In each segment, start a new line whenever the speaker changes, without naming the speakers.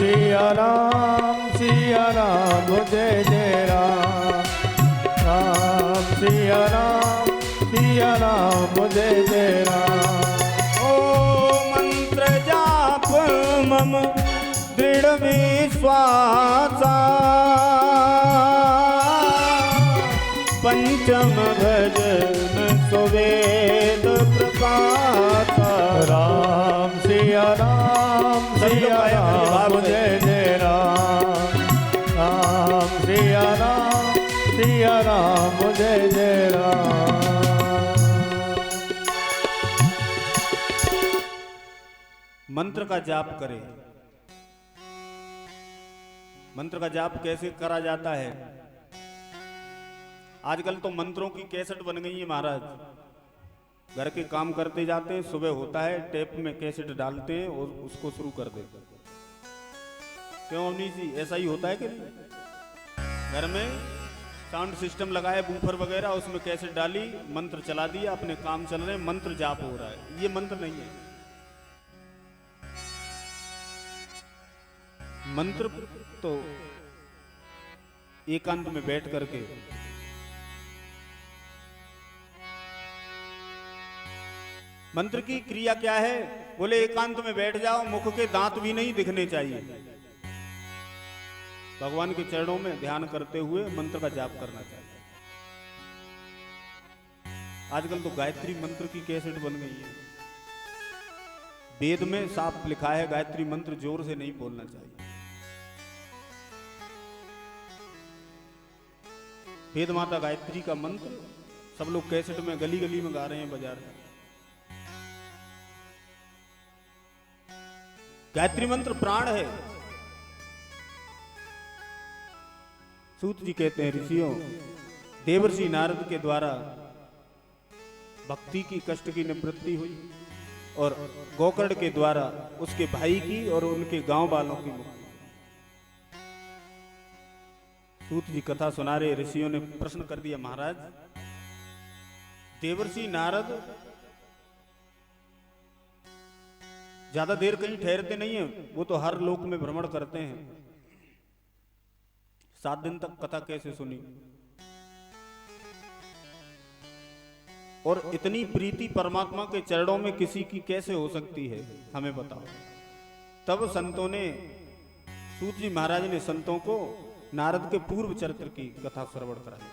सिया राम जय जय राम। राम सिया राम जय जय राम। ओ मंत्र जाप मम दृढ़ विश्वासा, पंचम भजन सुवेद प्रकाशा। राम सिया राम जय जय राम। राम सिया राम जय जय राम।
मंत्र का जाप करें। मंत्र का जाप कैसे करा जाता है? आजकल तो मंत्रों की कैसेट बन गई है महाराज। घर के काम करते जाते हैं, सुबह होता है टेप में कैसेट डालते हैं और उसको शुरू कर देते हैं। क्यों अवनी जी, ऐसा ही होता है कि नहीं? घर में साउंड सिस्टम लगाए, बूफर वगैरह, उसमें कैसेट डाली, मंत्र चला दिया, अपने काम चल रहे हैं, मंत्र जाप हो रहा है। ये मंत्र नहीं है। मंत्र तो एकांत में बैठ करके मंत्र की क्रिया क्या है? बोले एकांत में बैठ जाओ, मुख के दांत भी नहीं दिखने चाहिए। भगवान के चरणों में ध्यान करते हुए मंत्र का जाप करना चाहिए। आजकल तो गायत्री मंत्र की कैसेट बन गई है। वेद में साफ लिखा है गायत्री मंत्र जोर से नहीं बोलना चाहिए। वेद माता गायत्री का मंत्र सब लोग कैसेट में गली गली में गा रहे हैं, बाजार में। गायत्री मंत्र प्राण है। सूत जी कहते हैं, ऋषियों, देवर्षि नारद के द्वारा भक्ति की कष्ट की निवृत्ति हुई और गोकर्ण के द्वारा उसके भाई की और उनके गांव वालों की मुक्ति। सूत जी कथा सुना रहे, ऋषियों ने प्रश्न कर दिया, महाराज देवर्षि नारद ज्यादा देर कहीं ठहरते नहीं है, वो तो हर लोक में भ्रमण करते हैं। 7 दिन तक कथा कैसे सुनी? और इतनी प्रीति परमात्मा के चरणों में किसी की कैसे हो सकती है, हमें बताओ। तब संतों ने, सूत जी महाराज ने संतों को नारद के पूर्व चरित्र की कथा श्रवण कराई।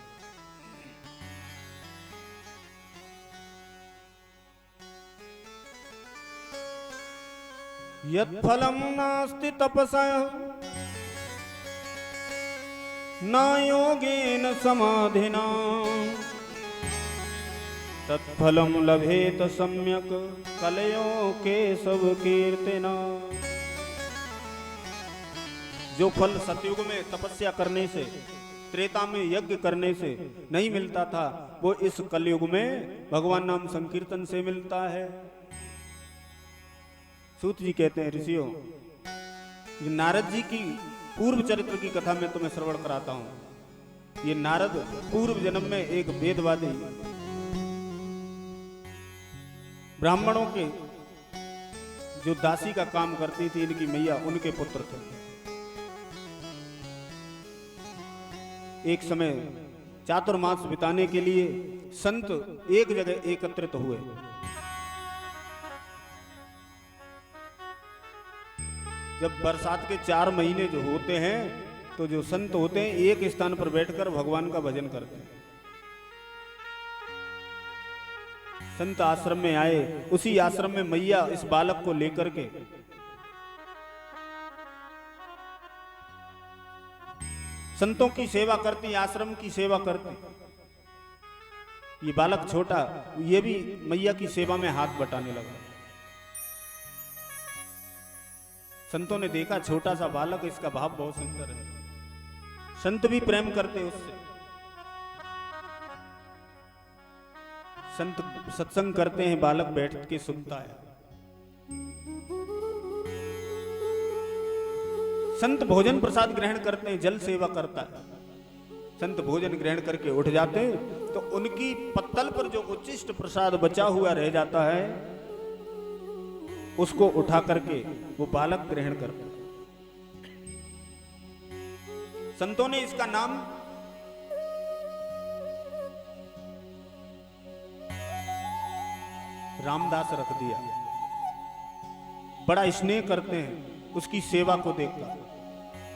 यत् फलम नास्ति तपसा न योगेन समाधिना तत्फलम लभेत सम्यक कलयो के सब कीर्तना। जो फल सतयुग में तपस्या करने से, त्रेता में यज्ञ करने से नहीं मिलता था, वो इस कलयुग में भगवान नाम संकीर्तन से मिलता है। सूत जी कहते हैं, ऋषियों, नारद जी की पूर्व चरित्र की कथा में तुम्हें श्रवण कराता हूं। ये नारद पूर्व जन्म में एक वेदवादी ब्राह्मणों के जो दासी का काम करती थी, इनकी मैया, उनके पुत्र थे। एक समय चातुर्मास बिताने के लिए संत एक जगह एकत्रित हुए। जब बरसात के 4 महीने जो होते हैं, तो जो संत होते हैं एक स्थान पर बैठकर भगवान का भजन करते हैं। संत आश्रम में आए, उसी आश्रम में मैया इस बालक को लेकर के संतों की सेवा करती, आश्रम की सेवा करती। ये बालक छोटा, ये भी मैया की सेवा में हाथ बटाने लगा। संतों ने देखा छोटा सा बालक, इसका भाव बहुत सुंदर है, संत भी प्रेम करते उससे। संत सत्संग करते हैं, बालक बैठ के सुनता है। संत भोजन प्रसाद ग्रहण करते हैं, जल सेवा करता है। संत भोजन ग्रहण करके उठ जाते हैं, तो उनकी पत्तल पर जो उच्चिष्ट प्रसाद बचा हुआ रह जाता है, उसको उठा करके वो बालक ग्रहण करता है। संतों ने इसका नाम रामदास रख दिया। बड़ा स्नेह करते हैं उसकी सेवा को देखकर,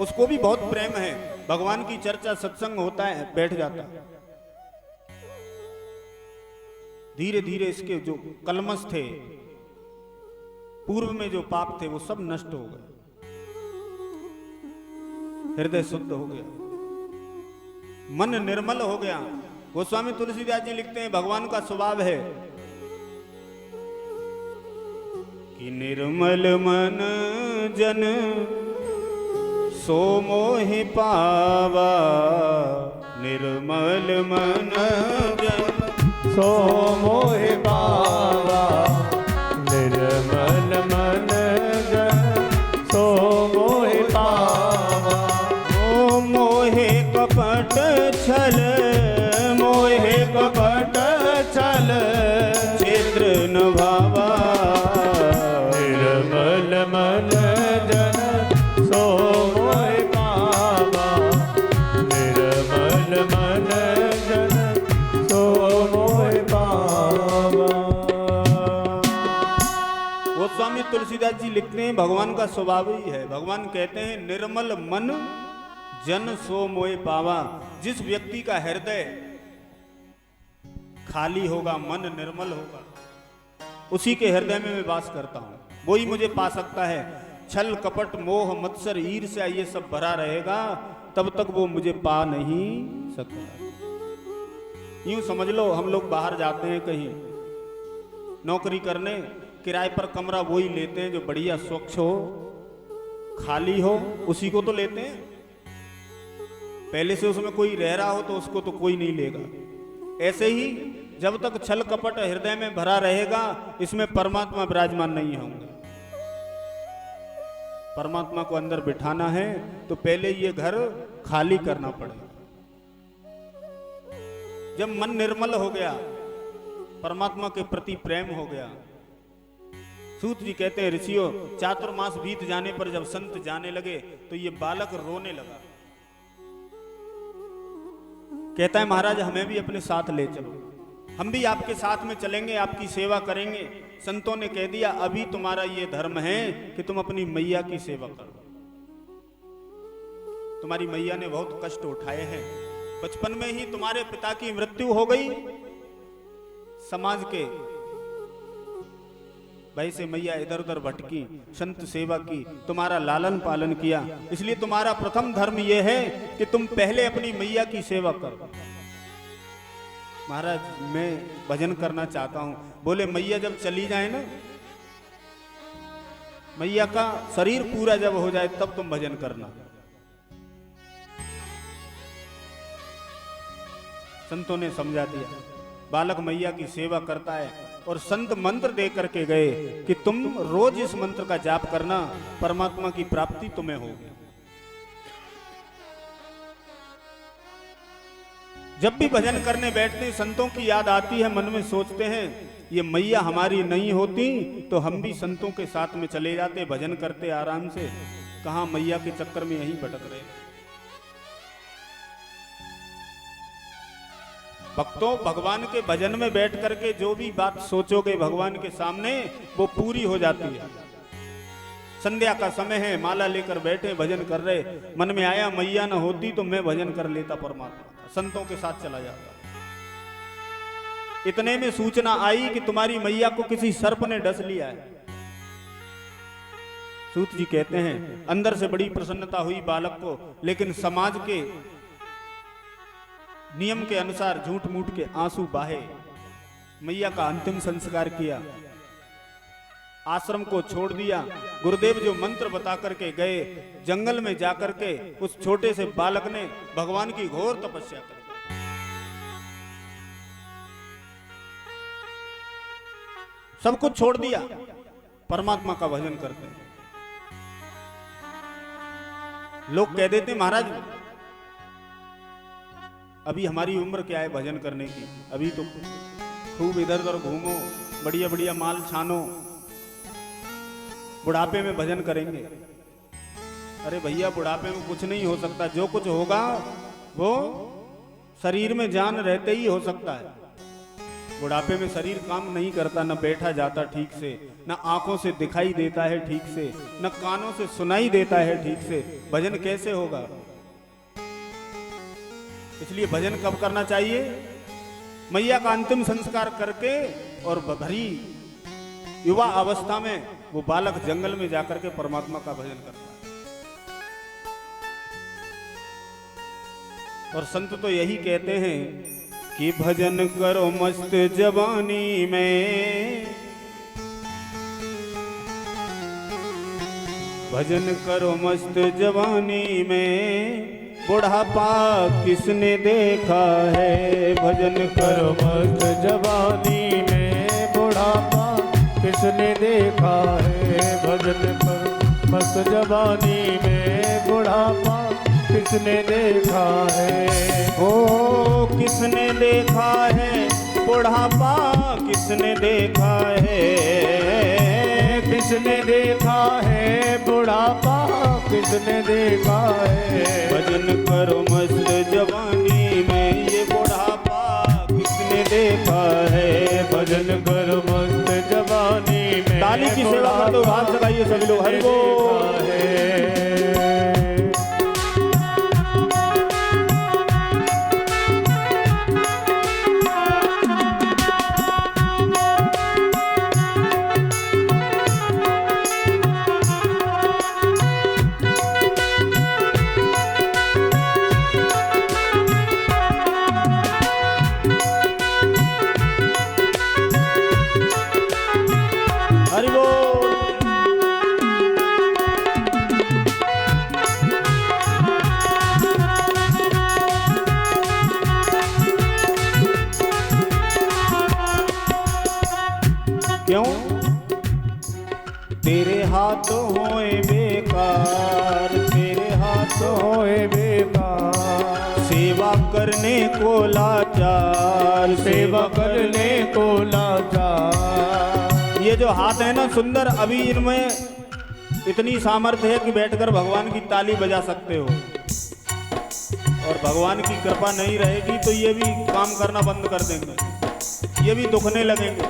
उसको भी बहुत प्रेम है। भगवान की चर्चा सत्संग होता है, बैठ जाता है। धीरे धीरे इसके जो कलमश थे, पूर्व में जो पाप थे, वो सब नष्ट हो गए, हृदय शुद्ध हो गया, मन निर्मल हो गया। गोस्वामी तुलसीदास जी लिखते हैं भगवान का स्वभाव है कि निर्मल मन जन सो मोहि पावा, निर्मल मन जन
सो मोहि पावा, निर्मल मन जन सो मोहि पावा।
ओ मोहे कपट छल, मोहे कपट छल चित्र न भावा,
निर्मल मन जन सो मोहि पावा, निर्मल मन जन सो मोहि पावा।
वो स्वामी तुलसीदास जी लिखते हैं भगवान का स्वभाव ही है। भगवान कहते हैं निर्मल मन जन सो मोहि पावा। जिस व्यक्ति का हृदय खाली होगा, मन निर्मल होगा, उसी के हृदय में मैं वास करता हूं, वो ही मुझे पा सकता है। छल कपट मोह मत्सर ईर्ष्या ये सब भरा रहेगा, तब तक वो मुझे पा नहीं सकता। यूं समझ लो, हम लोग बाहर जाते हैं कहीं नौकरी करने, किराए पर कमरा वो ही लेते हैं जो बढ़िया स्वच्छ हो, खाली हो, उसी को तो लेते हैं। पहले से उसमें कोई रह रहा हो तो उसको तो कोई नहीं लेगा। ऐसे ही जब तक छल कपट हृदय में भरा रहेगा, इसमें परमात्मा विराजमान नहीं होंगे। परमात्मा को अंदर बिठाना है तो पहले ये घर खाली करना पड़ेगा। जब मन निर्मल हो गया, परमात्मा के प्रति प्रेम हो गया। सूत जी कहते हैं ऋषियों, चातुर्मास बीत जाने पर जब संत जाने लगे तो ये बालक रोने लगा। कहता है महाराज हमें भी अपने साथ ले चलो, हम भी आपके साथ में चलेंगे, आपकी सेवा करेंगे। संतों ने कह दिया अभी तुम्हारा ये धर्म है कि तुम अपनी मैया की सेवा करो। तुम्हारी मैया ने बहुत कष्ट उठाए हैं, बचपन में ही तुम्हारे पिता की मृत्यु हो गई, समाज के भाई से मैया इधर उधर भटकी, संत सेवा की, तुम्हारा लालन पालन किया, इसलिए तुम्हारा प्रथम धर्म यह है कि तुम पहले अपनी मैया की सेवा करो। महाराज मैं भजन करना चाहता हूं। बोले मैया जब चली जाए ना, मैया का शरीर पूरा जब हो जाए तब तुम भजन करना। संतों ने समझा दिया। बालक मैया की सेवा करता है और संत मंत्र दे करके गए कि तुम रोज इस मंत्र का जाप करना, परमात्मा की प्राप्ति तुम्हें होगी। जब भी भजन करने बैठते संतों की याद आती है, मन में सोचते हैं ये मैया हमारी नहीं होती तो हम भी संतों के साथ में चले जाते, भजन करते आराम से। कहां मैया के चक्कर में यहीं भटक रहे। भक्तों, भगवान के भजन में बैठ करके जो भी बात सोचोगे भगवान के सामने वो पूरी हो जाती है। संध्या का समय है, माला लेकर बैठे भजन कर रहे, मन में आया मैया न होती तो मैं भजन कर लेता परमात्मा का, संतों के साथ चला जाता। इतने में सूचना आई कि तुम्हारी मैया को किसी सर्प ने डस लिया है। सूत जी कहते हैं अंदर से बड़ी प्रसन्नता हुई बालक को, लेकिन समाज के नियम के अनुसार झूठ मूठ के आंसू बहे। मैया का अंतिम संस्कार किया, आश्रम को छोड़ दिया। गुरुदेव जो मंत्र बता करके गए, जंगल में जाकर के उस छोटे से बालक ने भगवान की घोर तपस्या कर सब कुछ छोड़ दिया, परमात्मा का भजन करते हैं। लोग कह देते महाराज अभी हमारी उम्र क्या है भजन करने की, अभी तो खूब इधर उधर घूमो, बढ़िया बढ़िया माल छानो, बुढ़ापे में भजन करेंगे। अरे भैया बुढ़ापे में कुछ नहीं हो सकता, जो कुछ होगा वो शरीर में जान रहते ही हो सकता है। बुढ़ापे में शरीर काम नहीं करता, न बैठा जाता ठीक से, न आंखों से दिखाई देता है ठीक से, न कानों से सुनाई देता है ठीक से। भजन कैसे होगा? इसलिए भजन कब करना चाहिए? मैया का अंतिम संस्कार करके और भरी युवा अवस्था में वो बालक जंगल में जाकर के परमात्मा का भजन करता है। और संत तो यही कहते हैं कि भजन करो मस्त जवानी में, भजन करो मस्त जवानी में, बुढ़ापा किसने देखा है। भजन
करो मस्त जवानी में, बुढ़ापा किसने देखा है। भजन करो मस्त जवानी में, बुढ़ापा किसने देखा है।
ओ किसने देखा है बुढ़ापा, किसने देखा है।
किसने देखा है बुढ़ापा, किसने देखा है।
भजन करो मस्त जवानी में, ये बुढ़ापा किसने देखा है।
भजन करो मस्त जवानी में,
ताली की सेवा कर दो, हाथ लगाइए सभी लोग, हरि बोल। हरि बोल। क्यों? तेरे हाथ होए बेकार, तेरे हाथ
होए बेकार,
सेवा करने को लाचार,
सेवा करने को लाचार।
ये जो हाथ है ना सुंदर, अभी इनमें इतनी सामर्थ्य है कि बैठकर भगवान की ताली बजा सकते हो। और भगवान की कृपा नहीं रहेगी तो ये भी काम करना बंद कर देंगे, ये भी दुखने लगेंगे।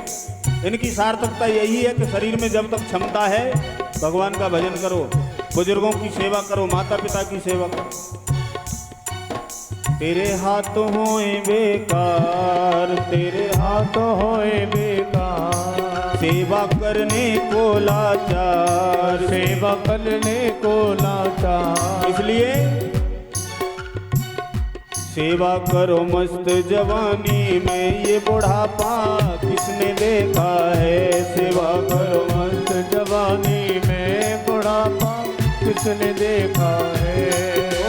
इनकी सार्थकता यही है कि शरीर में जब तक क्षमता है भगवान का भजन करो, बुजुर्गों की सेवा करो, माता पिता की सेवा करो। तेरे हाथ होए बेकार, तेरे
हाथ होए बेकार,
सेवा करने को लाचार,
सेवा करने को लाचार।
इसलिए सेवा करो मस्त जवानी में, ये बुढ़ापा किसने देखा है। सेवा करो
मस्त जवानी में, बुढ़ापा किसने देखा है।
ओ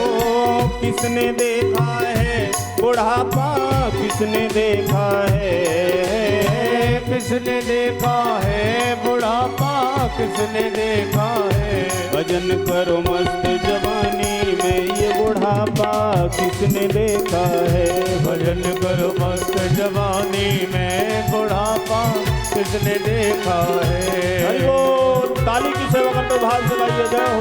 किसने देखा है बुढ़ापा, किसने देखा है।
किसने देखा है बुढ़ापा, किसने देखा है।
भजन करो मस्त जवानी में, ये बुढ़ापा किसने देखा है।
भजन करो मस्त जवानी में, बुढ़ापा किसने देखा है।
हरि बोल। ताली की सेवा कर दो, भाव से गाइए जय हो।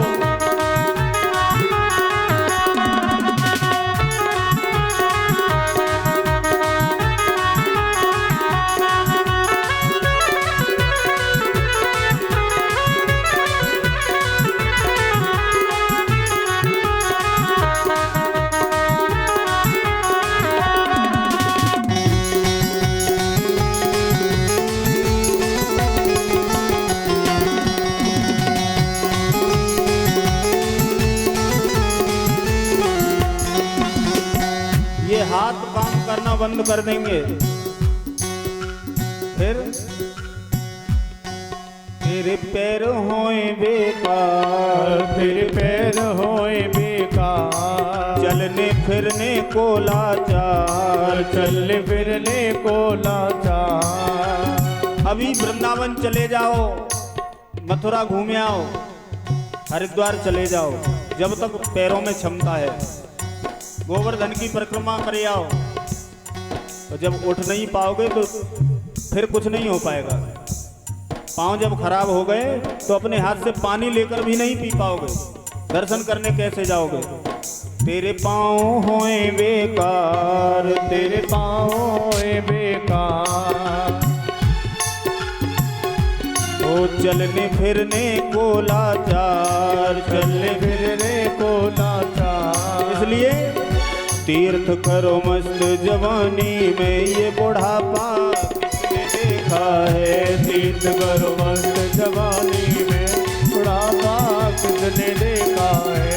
हाथ काम करना बंद कर देंगे, फिर तेरे पैर होए बेकार,
तेरे पैर होए बेकार,
चलने फिरने को लाचार,
चलने फिरने को लाचार।
अभी वृंदावन चले जाओ, मथुरा घूमे आओ, हरिद्वार चले जाओ, जब तक पैरों में क्षमता है। गोवर्धन की परिक्रमा करे आओ, तो जब उठ नहीं पाओगे तो फिर कुछ नहीं हो पाएगा। पाँव जब खराब हो गए तो अपने हाथ से पानी लेकर भी नहीं पी पाओगे। दर्शन करने कैसे जाओगे? तेरे पाँव होए बेकार,
तेरे पाँव होए बेकार,
ओ चलने फिरने को लाचार,
चलने फिरने को लाचार।
इसलिए तीर्थ करो मस्त जवानी में, ये बुढ़ापा किसने देखा है?
तीर्थ करो मस्त जवानी में, बुढ़ापा किसने देखा है?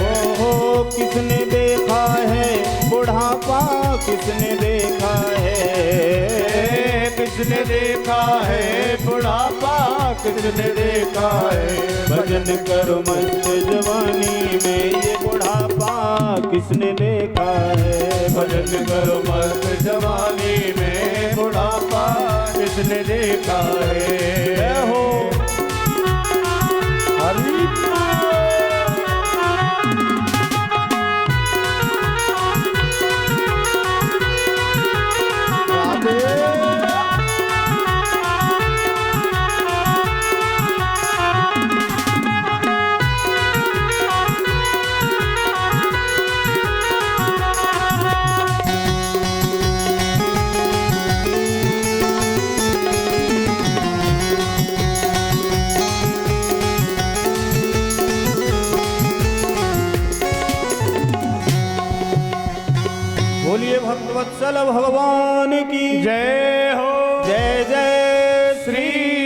ओहो किसने देखा है? बुढ़ापा किसने देखा है?
किसने देखा है? बुढ़ापा किसने देखा है?
भजन करो मस्त जवानी में, ये बुढ़ापा किसने देखा है?
भजन करो मस्त जवानी में, बुढ़ापा किसने देखा है?
जय हो
हरि
बोलिए भक्तवत्सल भगवान की
जय हो।
जय जय श्री